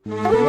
Yeah.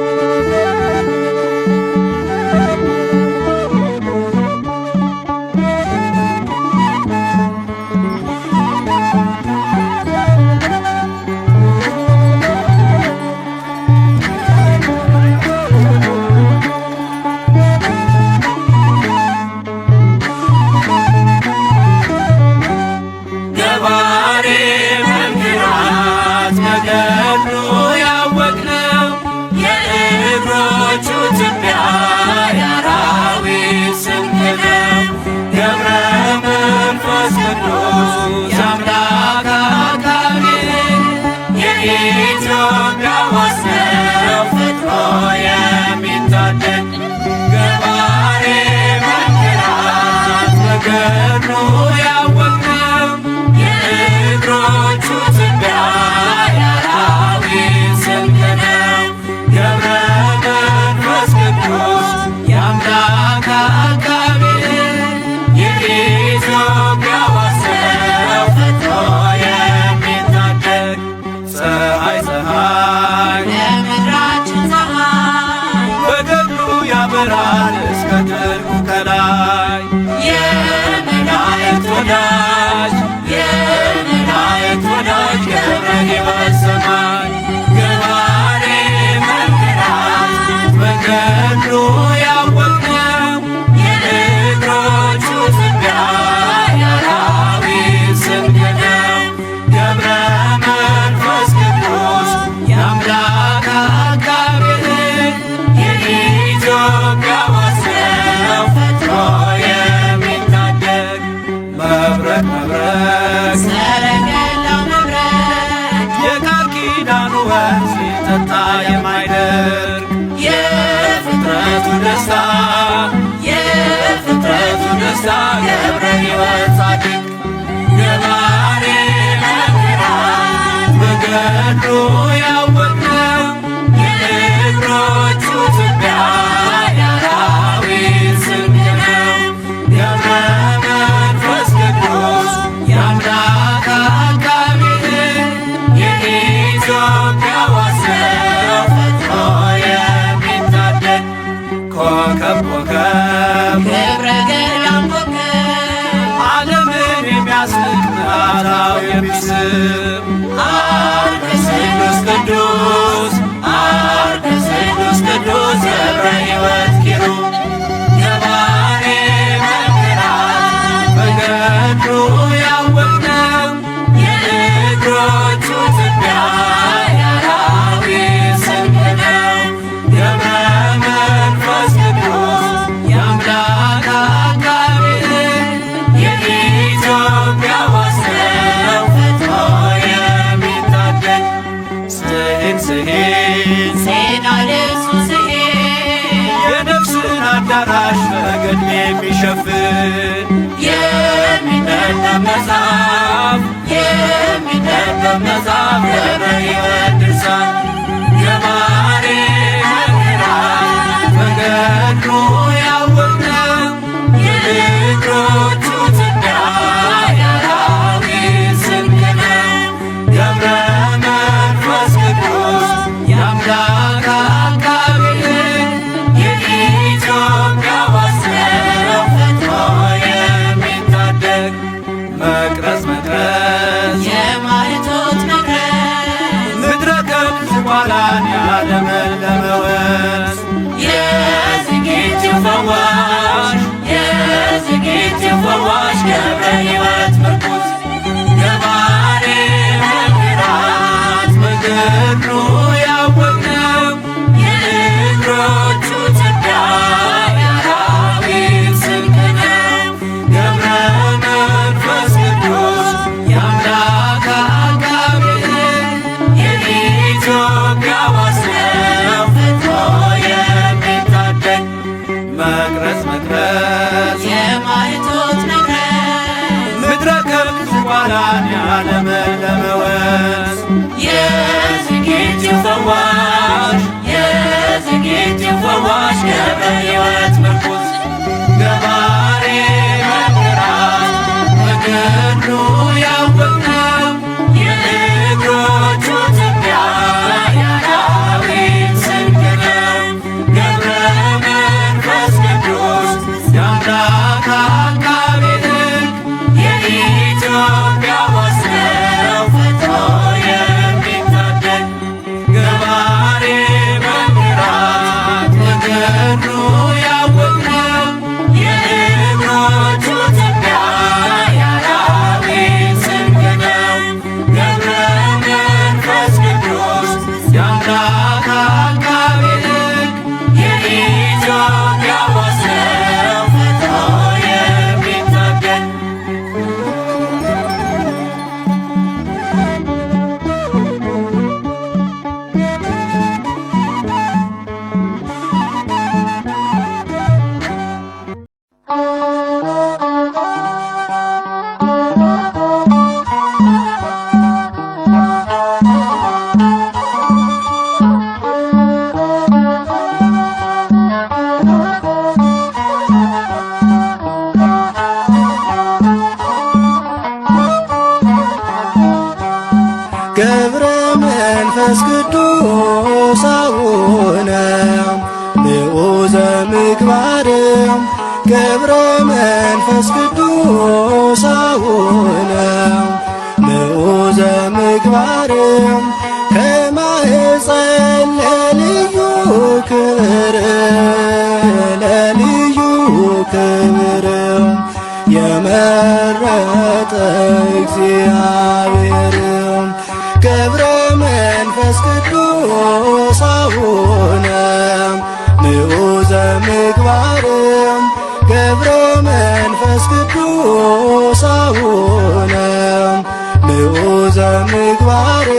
ገብረ መንፈስ ቅዱስ አቡነ ምዑዘ ምግባር ከማኅፀን ለልዩ ክብር ለልዩ ክብር የመረጠ እግዚአብሔር ገብረ መንፈስ ቅዱስ አቡነ ምዑዘ ምግባር ገብረ መንፈስ ቅዱስ አቡነ ምዑዘ ምግባር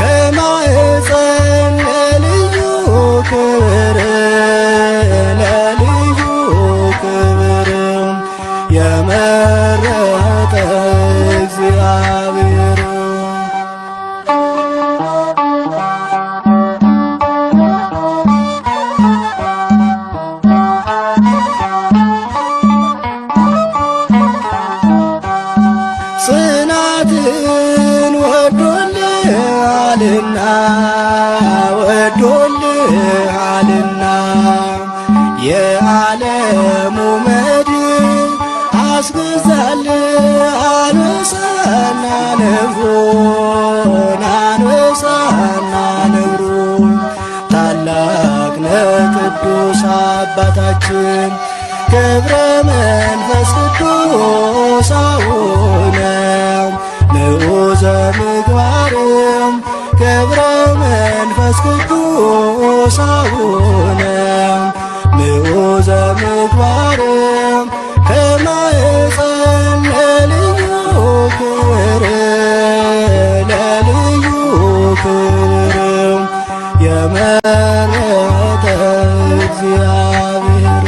ከማኅፀን ለልዩ ክብር ለልዩ ክብር የመረጠ እግዚአብሔር ጽናትን ወዶልሃልና ወዶልሃልና የዓለሙ መድን አስገዛልህ አንበሳና ነብሩን አንበሳና ነብሩን ታላቅ ነህ ቅዱስ አባታችን ገብረ መንፈስ ቅዱስ አቡነ ምዑዘ ምግባር ገብረ መንፈስ ቅዱስ አቡነ ምዑዘ ምግባር ከማኅፀን ለልዩ ክብር ለልዩ ክብር የመረጠ እግዚአብሔር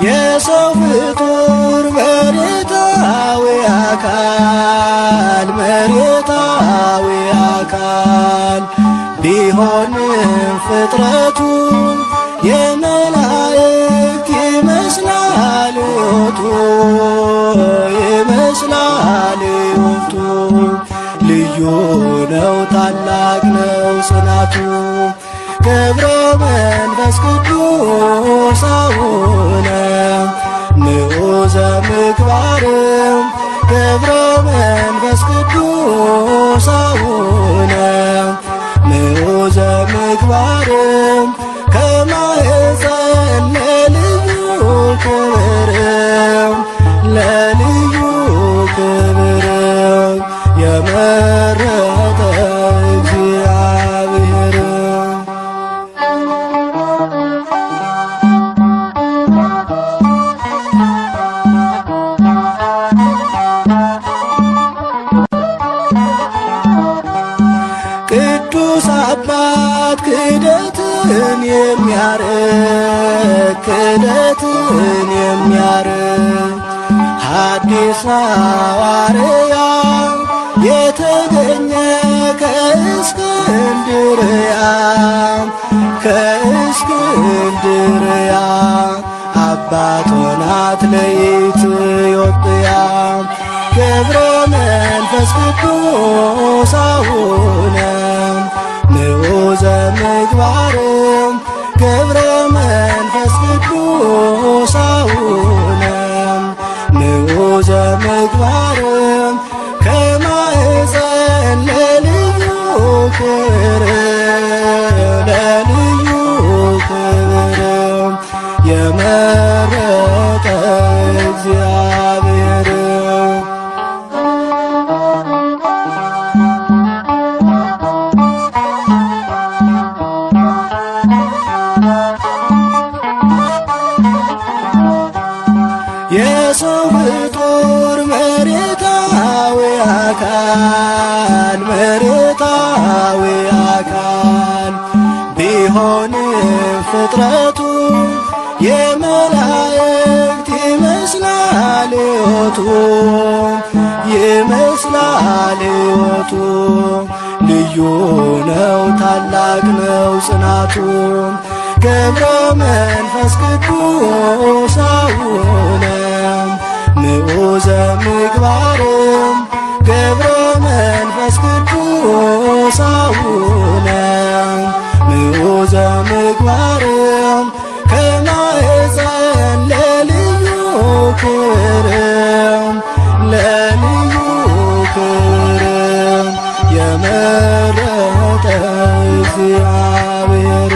የሰው ፍጡር መሬታዊ አካል ቢሆንም ፍጥረቱ የመላእክት ይመስላል ሕይወቱ ይመስላል ሕይወቱ ልዩ ነው ታላቅ ነው ጽናቱ ገብረ መንፈስ ቅዱስ አቡነ ምዑዘ ምግባር ገብረ መንፈስ ቅዱስ አቡነ ምዑዘ ምግባር ከማኅፀን ለልዩ ክብር ለልዩ ክብር የመረጠ እግዚአብሔር ቅዱስ አባት ክህደትን የሚያርቅ ሐዲስ ሐዋርያ የተገኘ ከእስክንድርያ አባት ሆናት ለኢትዮጵያ ገብረ መንፈስ ቅዱስ አቡነ ምዑዘ ምግባር ገብረ መንፈስ ቅዱስ አቡነ ምዑዘ ምግባር ከማኅፀን ለልዩ ክብር ለልዩ ክብር የመረጠ እግዚአብሔር የሰው ፍጡር መሬታዊ አካል ቢሆንም ፍጥረቱ የመላእክት ይመስላል ሕይወቱ ሕይወቱ ልዩ ነው ታላቅ ነው ጽናቱ ገብረ መንፈስ ቅዱስ አቡነ ምዑዘ ምግባርም ገብረ መንፈስ ቅዱስ አቡነ ምዑዘ ምግባርም ከማኅፀን ለልዩ ክብርም ለልዩ ክብርም የመረጠ እግዚአብሔር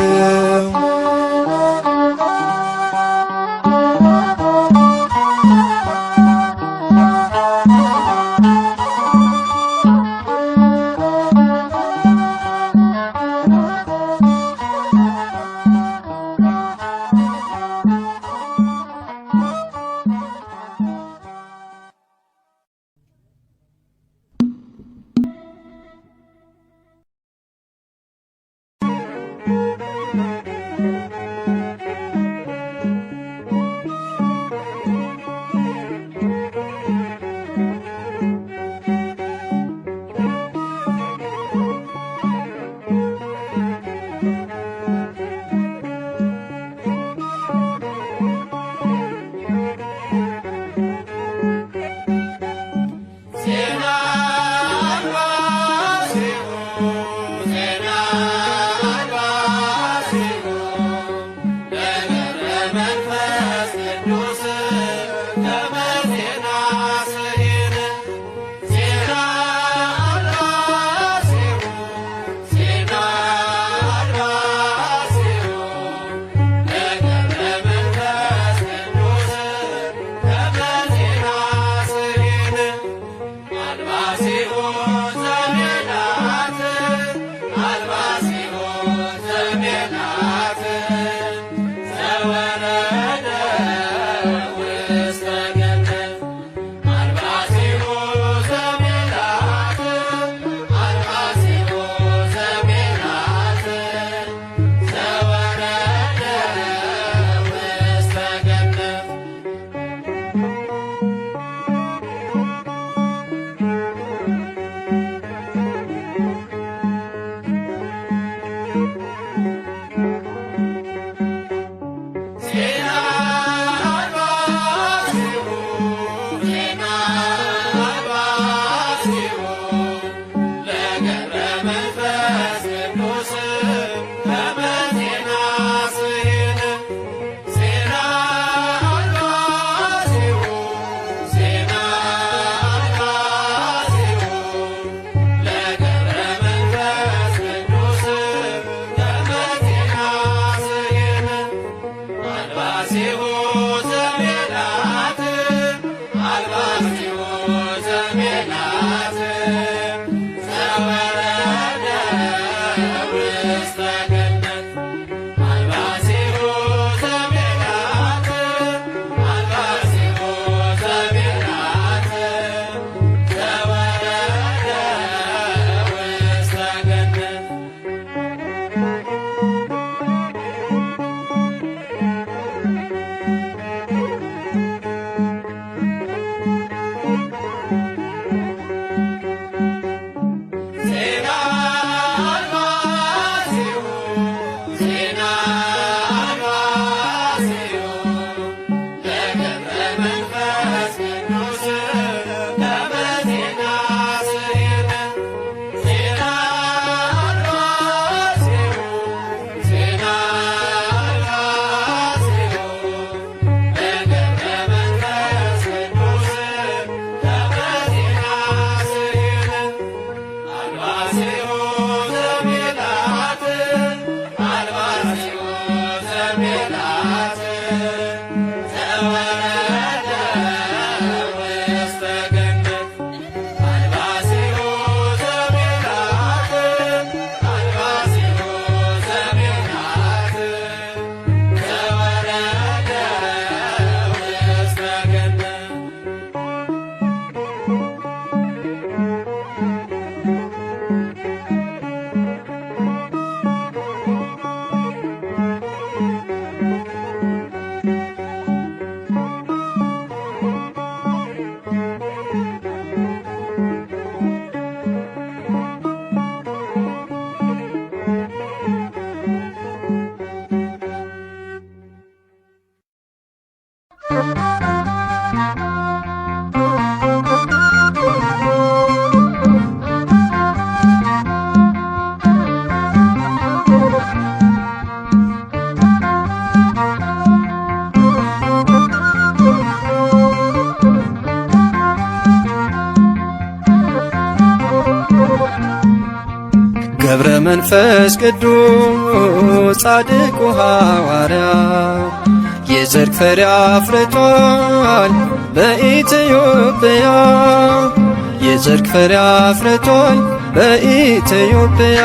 መንፈስ ቅዱስ ጻድቁ ሐዋርያ የጽድቅ ፍሬ አፍርቷል በኢትዮጵያ የጽድቅ ፍሬ አፍርቷል በኢትዮጵያ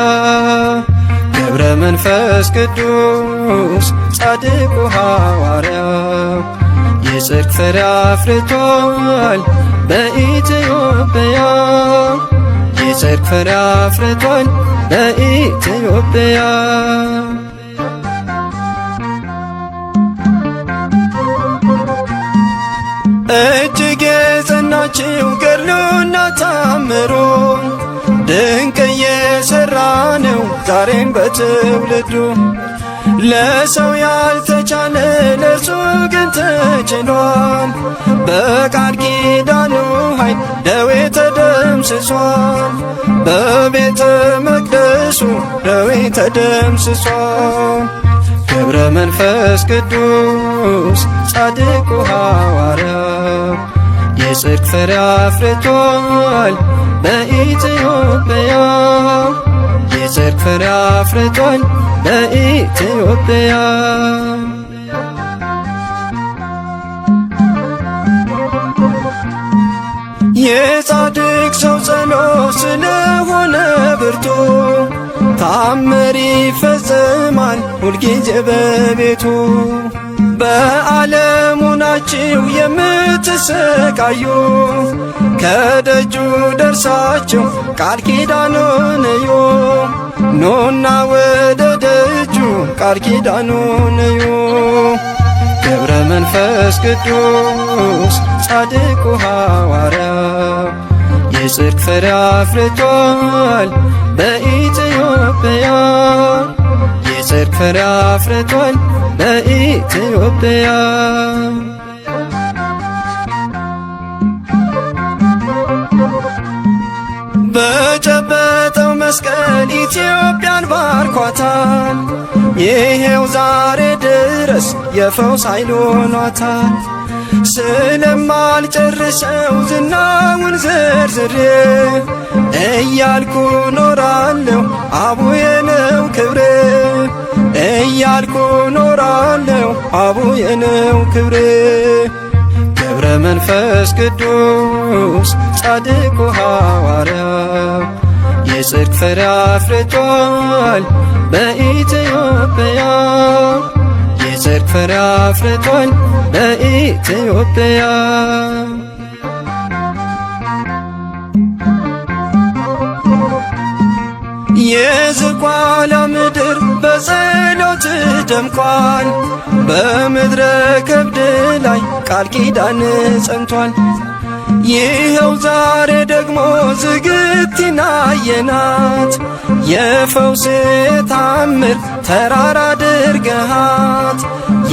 ገብረ መንፈስ ቅዱስ ጻድቁ ሐዋርያ የጽድቅ ፍሬ አፍርቷል በኢትዮጵያ የጽድቅ ፍሬ አፍርቷል በኢትዮጵያ እጅግ የጸናችው ገድሉና ታምሮ ድንቅ እየሠራ ነው ዛሬም በትውልዱ ለሰው ያልተቻለ ለእርሱ ግን ተችሏል በቃል ኪዳኑ ኃይል ደዌ ተደምስሷል በቤተ መቅደሱ ደዌ ተደምስሷል ገብረ መንፈስ ቅዱስ ጻድቁ ሐዋርያ የጽድቅ ፍሬ አፍርቷል በኢትዮጵያ የጽድቅ ፍሬ አፍርቷል በኢትዮጵያ የጻድቅ ሰው ጸሎት ስለሆነ ብርቱ ታምር ይፈጸማል ሁልጊዜ በቤቱ በዓለሙ ናችሁ የምትሰቃዩ ከደጁ ደርሳችሁ ቃል ኪዳኑን እዩ ኑና ወደ ደጁ ቃል ኪዳኑን እዩ ገብረ መንፈስ ቅዱስ ጻድቁ ሐዋርያ የጽድቅ ፍሬ አፍርቷል በኢትዮጵያ የጽድቅ ፍሬ አፍርቷል በኢትዮጵያ በጨበጠው መስቀል ኢትዮጵያን ባርኳታል ይሄው ዛሬ ድረስ የፈውስ ኃይል ሆኗታል ስለማልጨርሰው ዝናውን ዘርዝሬ እያልኩ ኖራለሁ አቡዬ ነው ክብሬ እያልኩ ኖራለሁ አቡዬ ነው ክብሬ ገብረ መንፈስ ቅዱስ ጻድቁ ሐዋርያ የጽድቅ ፍሬ አፍርቷል በኢትዮጵያ የጽድቅ ፍሬ አፍርቷል በኢትዮጵያ የዝቋላ ምድር በጸሎት ደምቋል በምድረ ከብድ ላይ ቃል ኪዳን ጸንቷል ይኸው ዛሬ ደግሞ ዝግቲና የናት የፈውስ ተአምር ተራራ አድርገሃት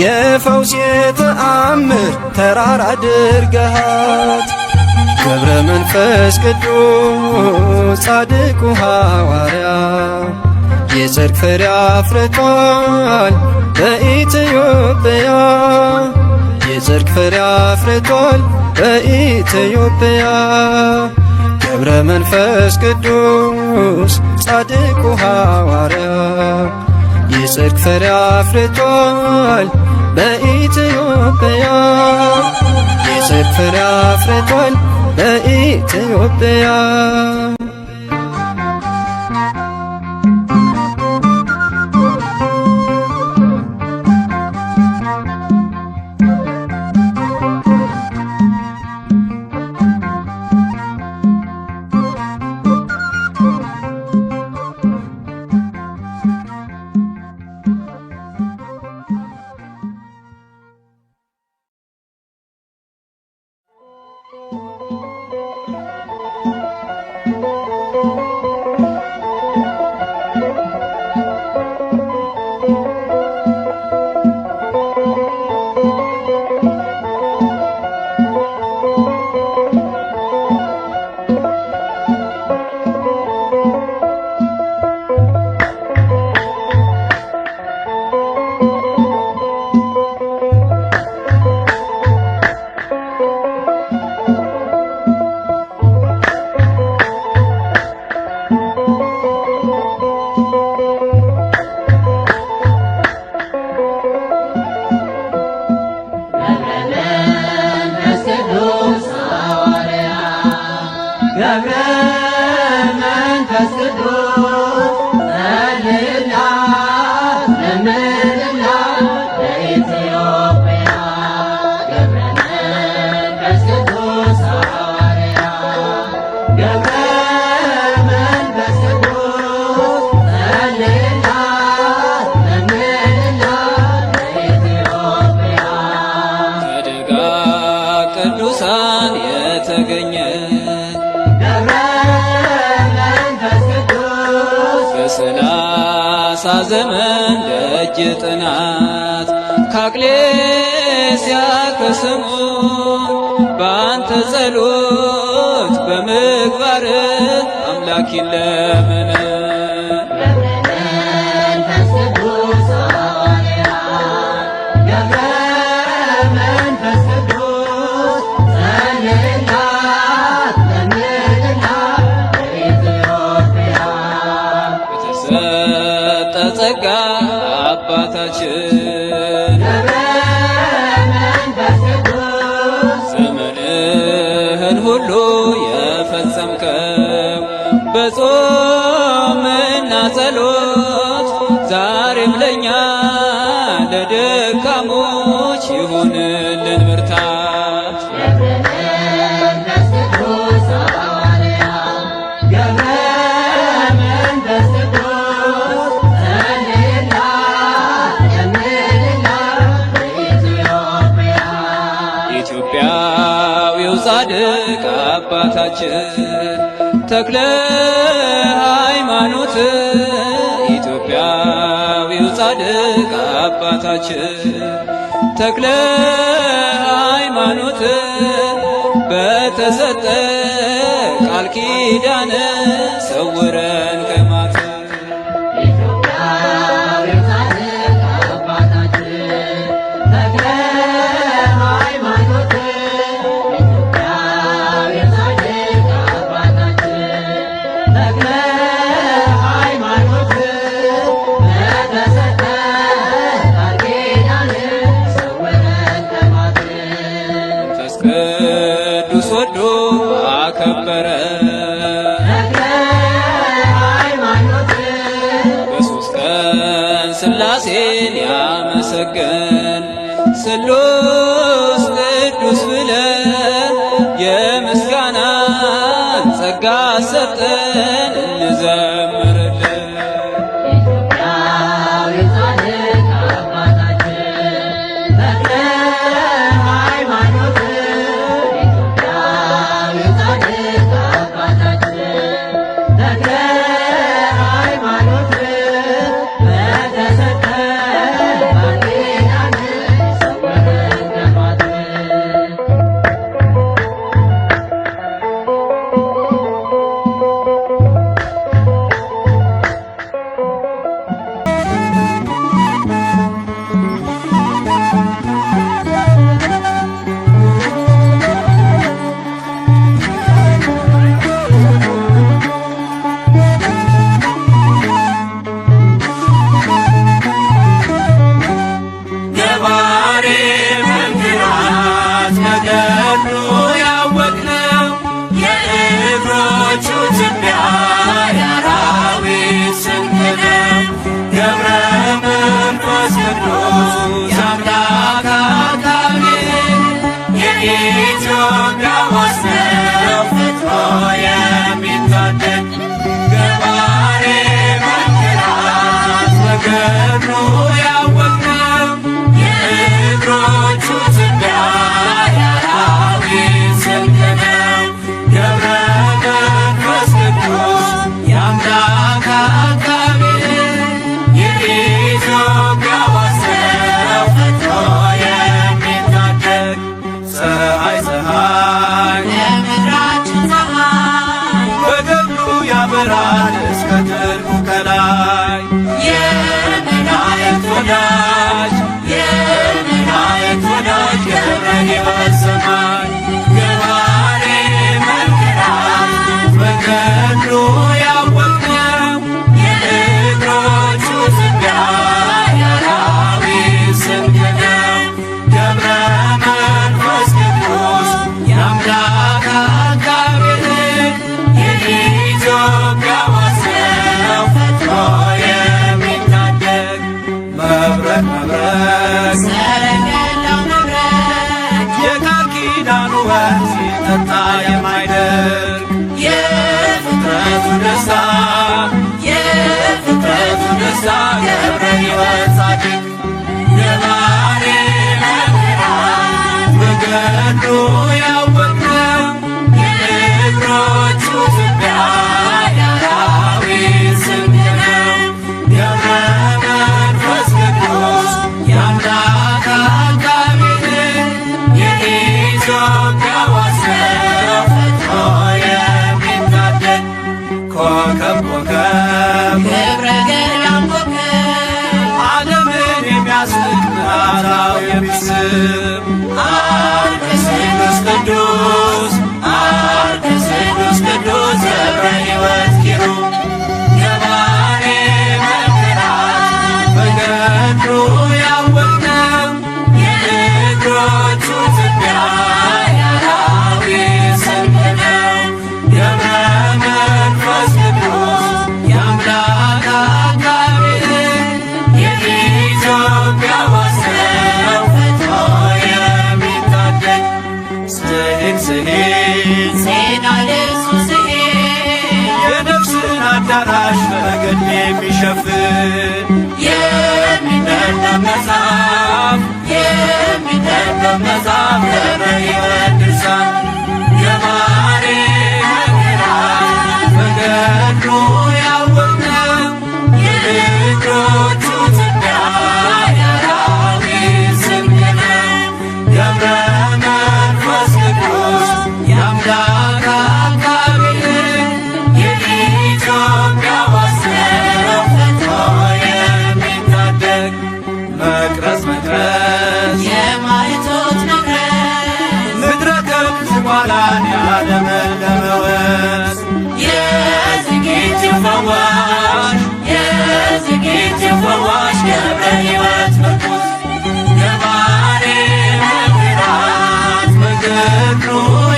የፈውስ ተአምር ተራራ አድርገሃት ገብረ መንፈስ ቅዱስ ጻድቁ ሐዋርያ የጽድቅ ፍሬ አፍርቷል በኢትዮጵያ የጽድቅ ፍሬ አፍርቷል በኢትዮጵያ ገብረ መንፈስ ቅዱስ ጻድቁ ሐዋርያ የጽድቅ ፍሬ አፍርቷል በኢትዮጵያ የጽድቅ ፍሬ አፍርቷል በኢትዮጵያ ገብረ መንፈስ ቅዱስ ጸልይላት ለምንላት ለኢትዮጵያ ገብረ መንፈስ ቅዱስ ሐዋርያ ገብረ መንፈስ ቅዱስ ጸልይላት ለምንላት ለኢትዮጵያ ከደጋ ቅዱሳን የተገኘ በሰላሳ ዘመን ደጅ ጥናት ከአቅሌስያ ከስሙ በአንተ ጸሎት በምግባር አምላክ ይለመን። ጸጋ አባታችን ዘመንህን ሁሉ የፈጸምከው በጾምና ጸሎት ዛሬም ለኛ ለደካሞች ይሁንልን ብርታት። ኢትዮጵያዊው ጻድቅ አባታችን ተክለ ሃይማኖት ኢትዮጵያዊው ጻድቅ አባታችን ተክለ ሃይማኖት በተሰጠ ቃል ኪዳን ሰውረን ከማት ቅዱስ ወዶ አከበረ በሦስት ቀን ሥላሴን ያመሰገን ስሉስ ቅዱስ ብለ የምስጋናን ጸጋ ሰጠን እንዘምርልን። የሚያስብ አርከ ስሉስ ቅዱስ አርከ ስሉስ ቅዱስ ገብረ ሕይወት ኪሩብ ገባሬ መንክራት በገድሉ ያወቅነው የእግሮቹ ትቢያ የአራዊት ስንቅ ነው። ገብረ መንፈስ ቅዱስ የአምላክ አቃቤ የኢትዮጵያ ዋሰው ፈጥኖ የሚታደግ ስሂድ ስሂድ ዜና ልብሱ ስሂድ የነፍስን አዳራሽ በገድል የሚሸፍን የሚነበብ መጽሐፍ የሚነበብ መጽሐፍ ገብረ ሕይወት ድርሳን ገባሬ መንክራት በገድሉ ያወቅነው የእግሮቹ ትቢያ የአራዊት ስንቅ ነው። ገብረ መንፈስ ቅዱስ የአምላክ አቃቤ የኢትዮጵያ ዋሰው ፈጥኖ የሚታደግ መቅረዝ መቅረዝ የማይቶት መቅረዝ ምድረ ከብት ዝቋላን ያለመለመ ወንዝ የዝግጅት ፈዋሽ የዝግጅት ፈዋሽ ገብረ ሕይወት ምርኩዝ ገባሬ መንክራት በገድሉ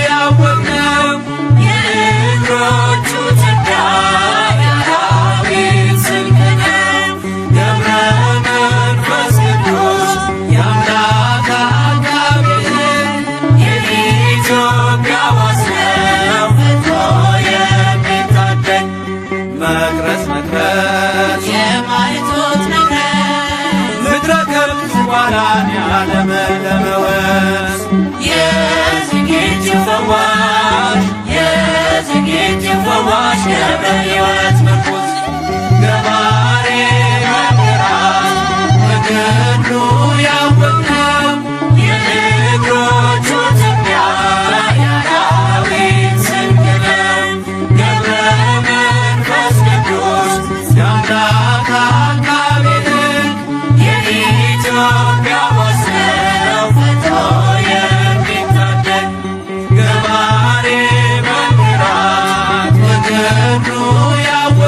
ያወቅነው የእግሮቹ ትቢያ የአራዊት ስንቅ ነው። ገብረ መንፈስ ቅዱስ የአምላክ አቃቤ የኢትዮጵያ ዋሰው ፈጥኖ የሚታደግ መቅረዝ መቅረዝ የማይቶት መቅረዝ ምድረ ከብት ዝቋላን ያለመለመ ወንዝ የዝግጅት ፈዋሽ የዝግጅት ፈዋሽ ገብረ ሕይወት ምርኩዝ ገባሬ መንክራት በገድሉ ያወቅነው የእግሮቹ ትቢያ የአራዊት ስንቅ ነው። ገብረ መንፈስ ቅዱስ የአምላክ አቃቤ የኢትዮጵያ ዋሰው ፈጥኖ የሚታደግ ገባሬ መንክራት በገድሉ ያወቅነው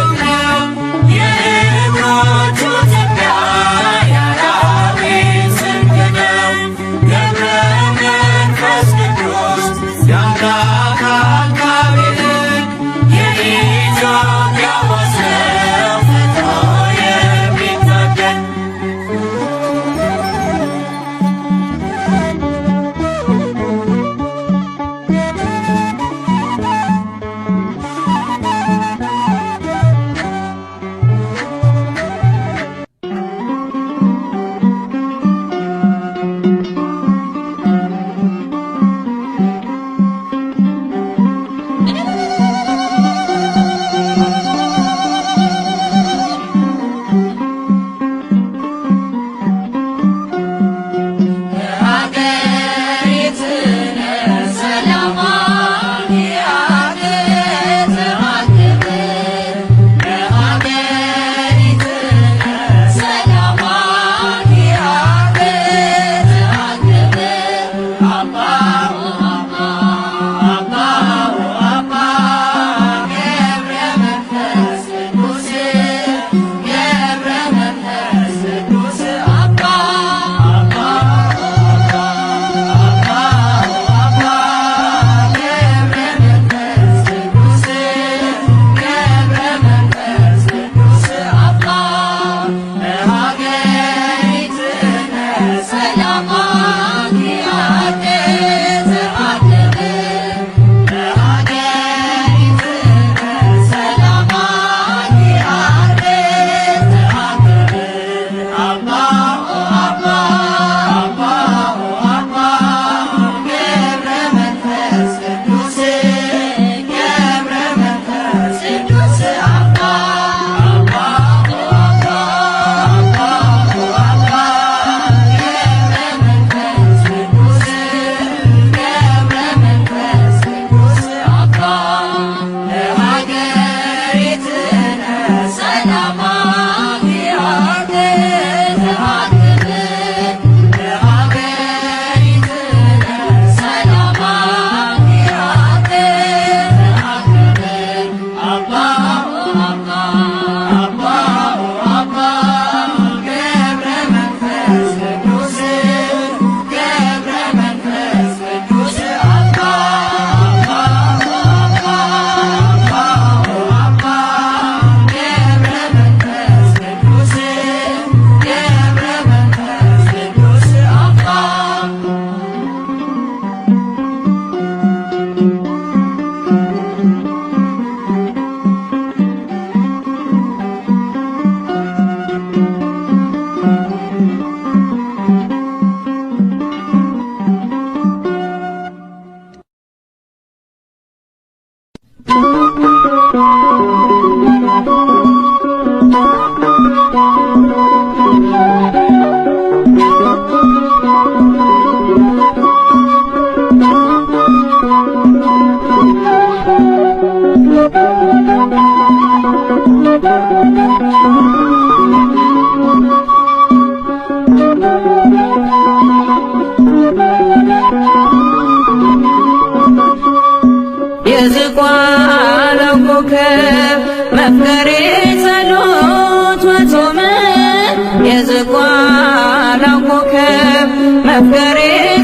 መፍቀሬ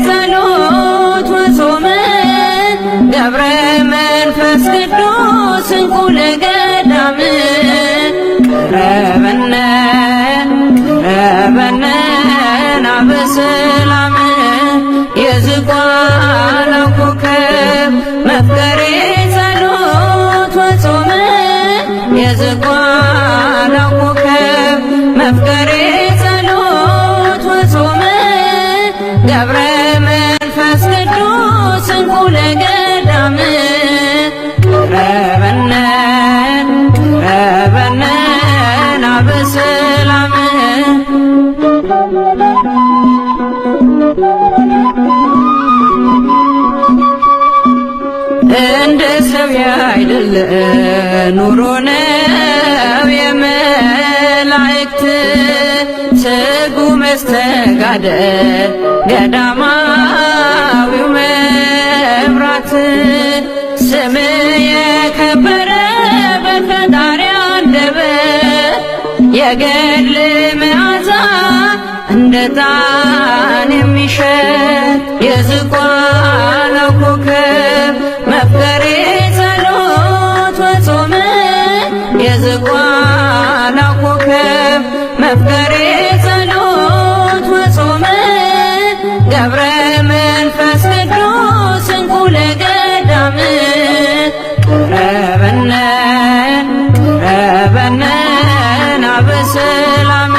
ጸሎት ወጾመ ገብረ መንፈስ ቅዱስ እንቁ ለገዳም ቀረበነ ቀረበነ ናበሰላም የዝቋላው ኮከብ መፍቀሬ ጸሎት ወጾመ የዝቋላው ኮከብ መፍቀሬ ጸሎት ወጾመ ገብረ መንፈስ ቅዱስ እንቁ ለገዳም ቀረበነ ቀረበነ ናበሰላም እንደ ሰው ያይደለ ኑሮ ነው የመላእክት ትጉ መስተጋደል ገዳማዊው መብራት ስም የከበረ በፈጣሪ አንደበት የገድል መዓዛ እንደ ዕጣን የሚሸት የዝቋላው ኮከብ መፍቀሬ ጸሎት ወጾመ የዝቋላው ኮከብ መፍቀሬ ጸሎት ወጾመ ገብረ መንፈስ ቅዱስ እንቁ ለገዳም ቀረበነ ቀረበነ ናበሰላም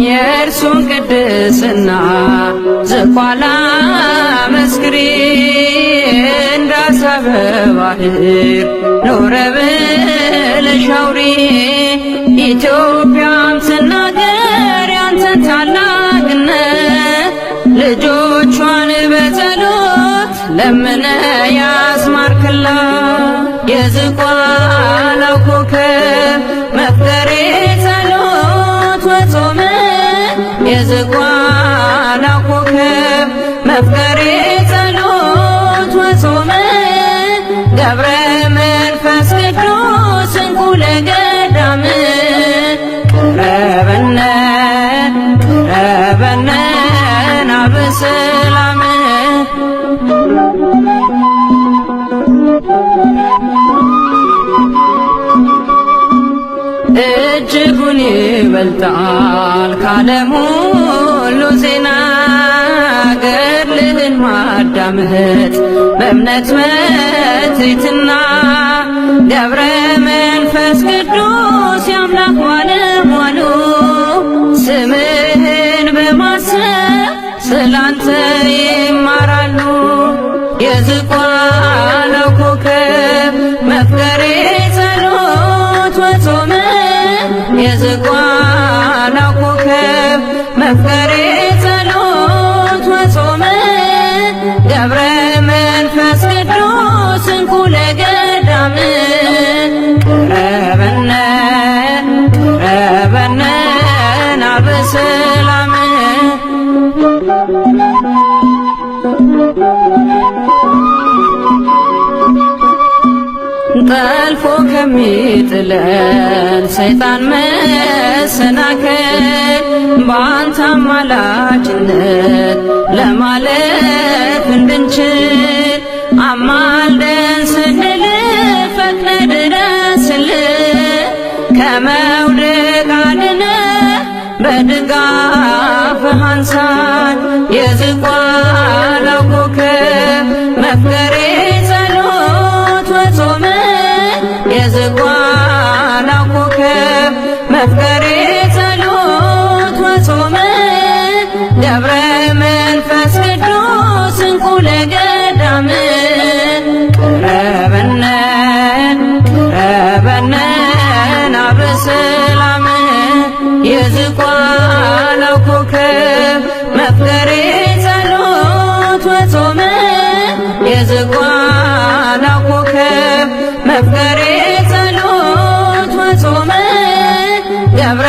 የእርሱን ቅድስና ዝቋላ መስክሪ እንዳሰበ ባህር ኖረ ብለሽ አውሪ ኢትዮጵያም ስናገር ያንተን ታላቅነት ልጆቿን በጸሎት ለምነ ያስማርክላት የዝቋላው ኮከብ መፍቀሬ ጸሎት ወጾመ የዝቋላው ኮከብ መፍቀሬ ጸሎት ወጾመ ገብረ መንፈስ ቅዱስ እንቁ ለገዳም ቀረበነ ቀረበነ ናበሰላም እጅጉን ይበልጣል ካለም ሁሉ ዜና ገድልህን ማዳመጥ በእምነት በትሕትና ገብረ መንፈስ ቅዱስ የአምላክ ባለሟሉ ስምህን በማሰብ ስላንተ ይማራሉ የዝቋላው ኮከብ መፍቀሬ ጸሎት ወጾመ የዝቋላው ኮከብ መፍቀሬ ጸሎት ወጾመ ገብረ መንፈስ ቅዱስ እንቁ ለገዳም ቀረበነ ቀረበነ ናበሰላም ጠልፎ ከሚጥለን ሰይጣን መሰናከል በአንተ አማላጅነት ለማለፍ እንድንችል አማልደን ስንል ፈጥነ ድረስልን ከመውደቅ አድነን በድጋፍህ አንሳን የዝቋላው ኮከብ መፍቀሬ ጸሎት ወጾመ የዝቋላው ኮከብ መፍቀሬ ጸሎት ወጾመ ገብረ መንፈስ ቅዱስ እንቁ ለገዳም ቀረበነ ቀረበነ ናበሰላም የዝቋላው ኮከብ መፍቀሬ ጸሎት ወጾመ የዝቋላው ኮከብ መፍቀሬ ጸሎት ወጾመ ገብረ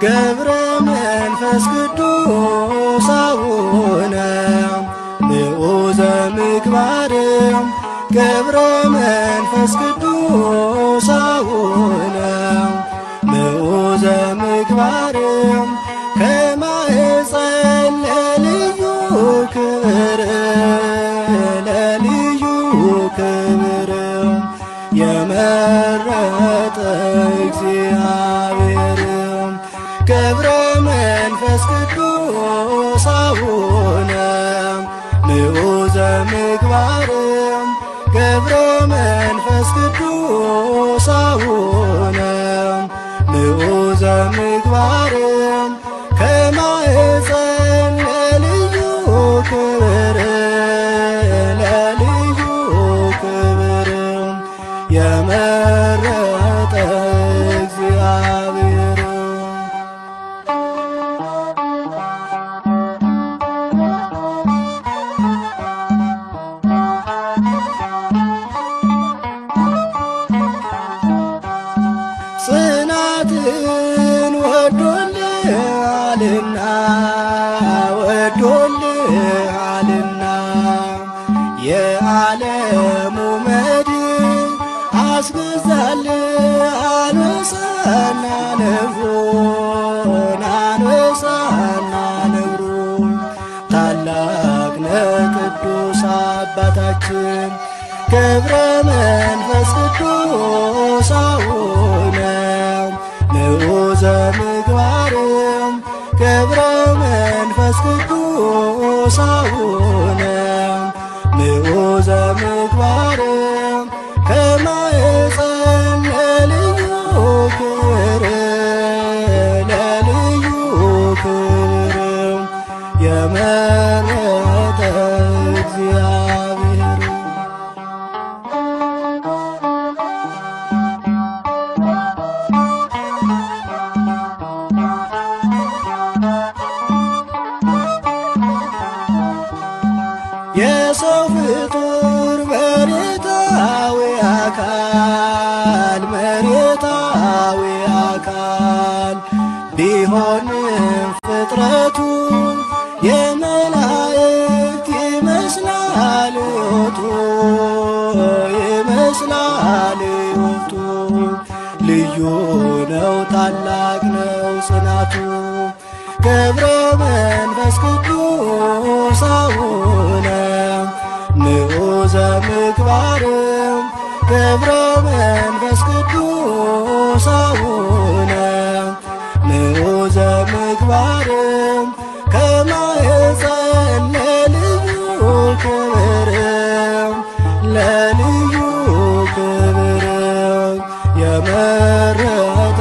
ገብረ መንፈስ ቅዱስ አቡነ ንዑዘ ምግባር ገብረ መንፈስ ቅዱስ አቡነ ንዑዘ ምግባር ከማኅፀን ለልዩ ክብር ለልዩ ክብር የመረጠ እግዚአብሔር ገብረ መንፈስ ቅዱስ አቡነ ንዑዘ ምግባር ገብረ መንፈስ ቅዱስ አቡነ ንዑዘ ምግባር ከማኅፀን ለልዩ ክብር ለልዩ ክብር የመረጠ እግዚአብሔር ጽናትን ወዶልሃልና ወዶልሃልና የዓለሙ መድን አስገዛልህ አንበሳና ነብሩን አንበሳና ነብሩን ታላቅ ነህ ቅዱስ አባታችን ገብረ መንፈስ ቅዱስ አቡነ ንዑዘ ምግባር ገብረ መንፈስ ቅዱስ አቡነ ንዑዘ ምግባር ከማኅፀን ለልዩ ክብር ለልዩ ክብር የመረጠ እግዚአብሔር የሰው ፍጡር መሬታዊ መሬታዊ አካል ቢሆንም ፍጥረቱ የመላእክት ይመስላል ሕይወቱ ይመስላል ሕይወቱ ልዩ ነው ታላቅ ነው ጽናቱ ገብረ መንፈስ ቅዱስ አቡነ ንዑዘ ምግባር ገብረ መንፈስ ቅዱስ አቡነ ንዑዘ ምግባር ከማኅፀን ለልዩ ክብር ለልዩ ክብር የመረጠ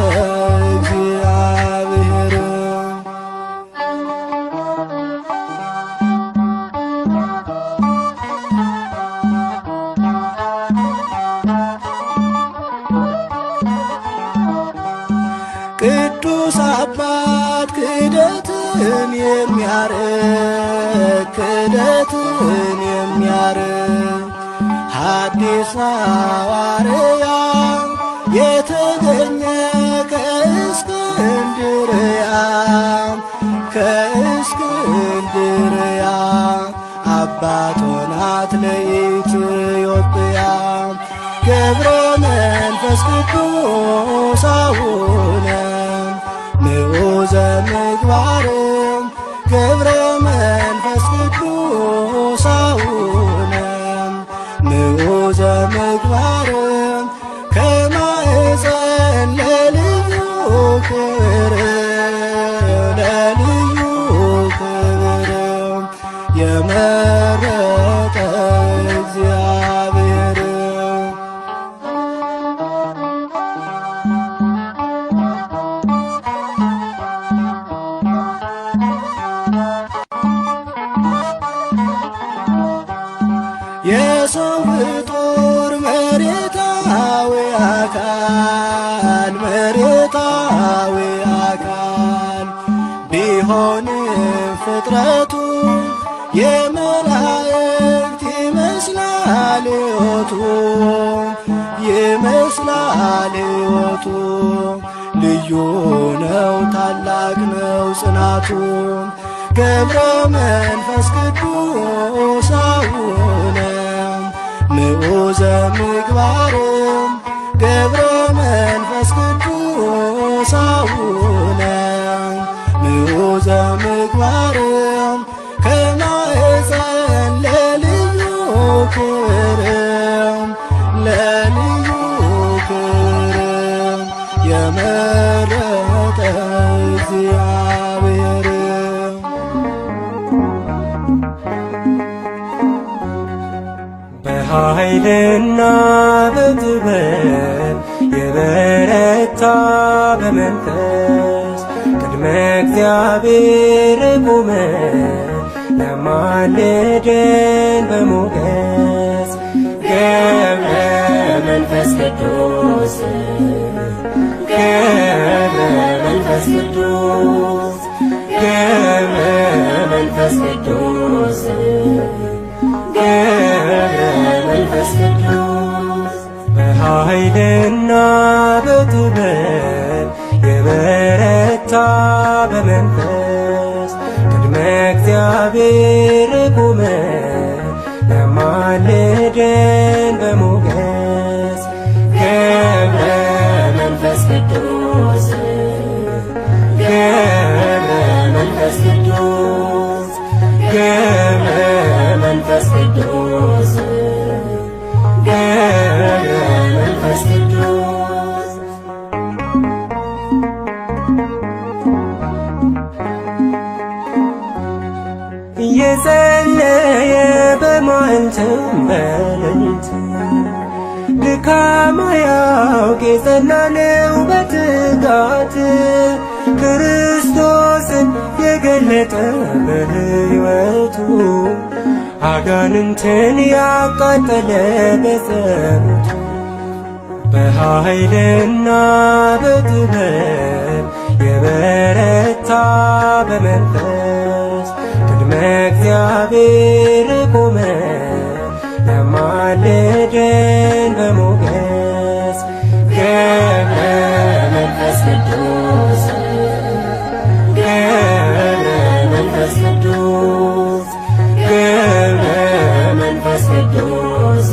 እግዚአብሔር ቅዱስ አባት ክህደትን የሚያርቅ ሐዲስ ሐዋርያ የተገኘ ከእስክንድርያ አባት ሆናት ለኢትዮጵያ ገብረ መንፈስ ቅዱስ አቡነ ንዑዘ ምግባር ገብረ መንፈስ ቅዱስ አቡነ ንዑዘ ምግባር ከማኅፀን ለልዩ ክብር ለልዩ ክብር የመረጠ እግዚአብሔር የሰው ፍጡር መሬታዊ አካል ቢሆንም ፍጥረቱ የመላእክት ይመስላል ሕይወቱ ልዩ ነው ታላቅ ነው ጽናቱ ገብረ መንፈስ ቅዱስ አቡነ ምዑዘ ምግባርም ገብረ መንፈስ ቅዱስ አቡነ ምዑዘ ምግባርም ከማኅፀን ለልዩ ክብርም ለልዩ ክብርም የመረጠ እግዚአብሔር በኃይልና በጥበብ የበረታ በመንፈስ ቅድመ እግዚአብሔር ቆመ ለማልደን በሞገስ ገብረ መንፈስ ቅዱስ ገብረ መንፈስ ቅዱስ ገብረ መንፈስ ቅዱስ ገብረ መንፈስ ቅዱስ በኃይልና በጥበብ የበረታ በመንፈስ ቅድመ እግዚአብሔር ቆመ ለማልደን በሞገስ ገብረ መንፈስ ቅዱስ ገብረ መንፈስ ቅዱስ ገብረ መንፈስ ቅዱስ ገብረ መንፈስ ቅዱስ እየጸለየ በመዓልትም በሌሊት ድካም አያውቅ የጸና ነው በትጋት ክርስቶስን የገለጠ በሕይወቱ አጋንንትን ያቃጠለ በጸሎቱ በኃይልና በጥበብ የበረታ በመንፈስ ቅድመ እግዚአብሔር ቆመ ለማልደን በሞገስ ገብረ መንፈስ ቅዱስ ገብረ መንፈስ ቅዱስ ገብረ መንፈስ ቅዱስ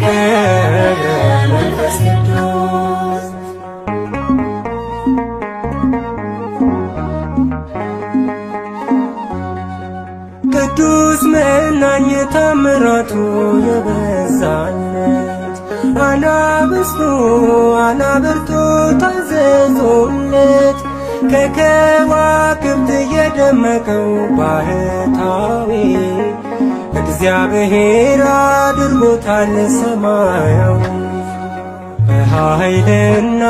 ገብረ መንፈስ ቅዱስ ቅዱስ መናኝ ታምራቱ የበዛለት አናብስቱ አናብርቱ ታዘዙለት ከከዋክብት የደመቀው ባህታዊ እግዚአብሔር አድርጎታል ሰማያዊ በኃይልና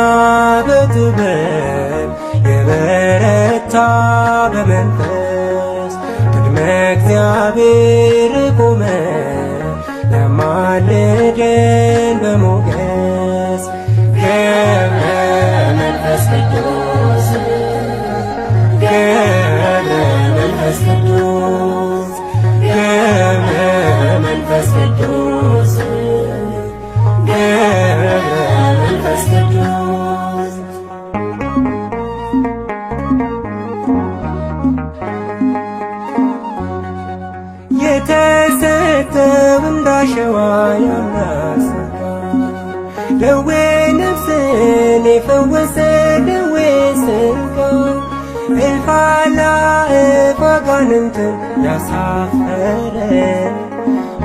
በጥበብ የበረታ በመንፈስ ቅድመ እግዚአብሔር ቆመ ለማልደን በሞገስ ገብረ መንፈስ ቅዱስ ገብረ መንፈስ ቅዱስ ገብረ መንፈስ ቅዱስ ገብረ መንፈስ ቅዱስ የተሰጠው እንዳሸዋ ያናስጋ ደዌ ነፍስን የፈወሰ ደዌ ሥጋ እልፍ አእላፍ አጋንንትን ያሳፈረ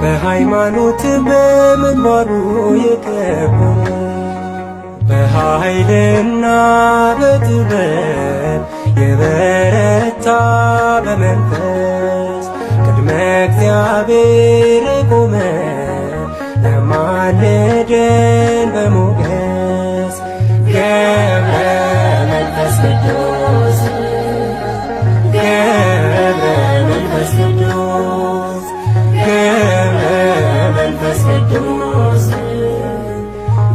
በሃይማኖት በምግባሩ የከበረ በኃይልና በጥበብ የበረታ በመንፈስ ቅድመ እግዚአብሔር ቆመ ለማልደን በሞገስ ገብረ መንፈስ ቅዱስ ገብረ መንፈስ ቅዱስ ገብረ መንፈስ ቅዱስ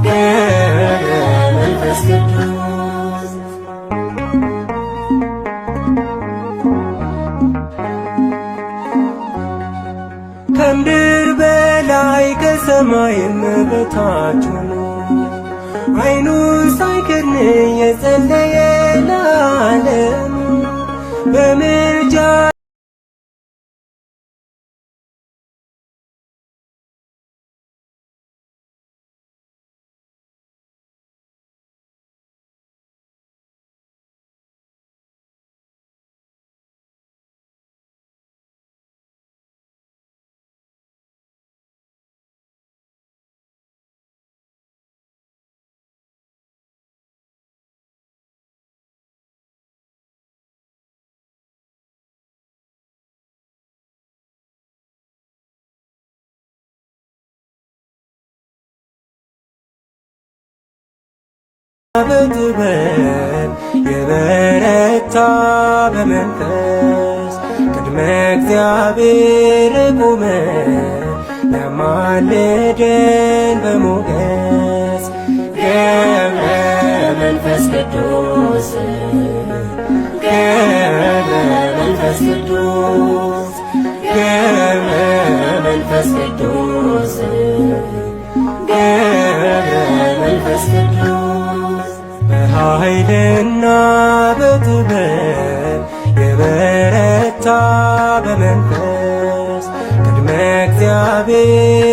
ገብረ መንፈስ ቅዱስ ከምድር በላይ ከሰማይም በታች ሆኖ ዓይኑን ሳይከድን የጸለየ ለዓለሙ በምልጃ በጥበብ የበረታ በመንፈስ ቅድመ እግዚአብሔር ቆመ ያማልደን በሞገስ ገብረ መንፈስ ቅዱስ ገብረ መንፈስ ቅዱስ ገብረ መንፈስ ቅዱስ ገብረ መንፈስ ቅዱስ በኃይልና በጥበብ የበረታ በመንፈስ ቅድመ እግዚአብሔር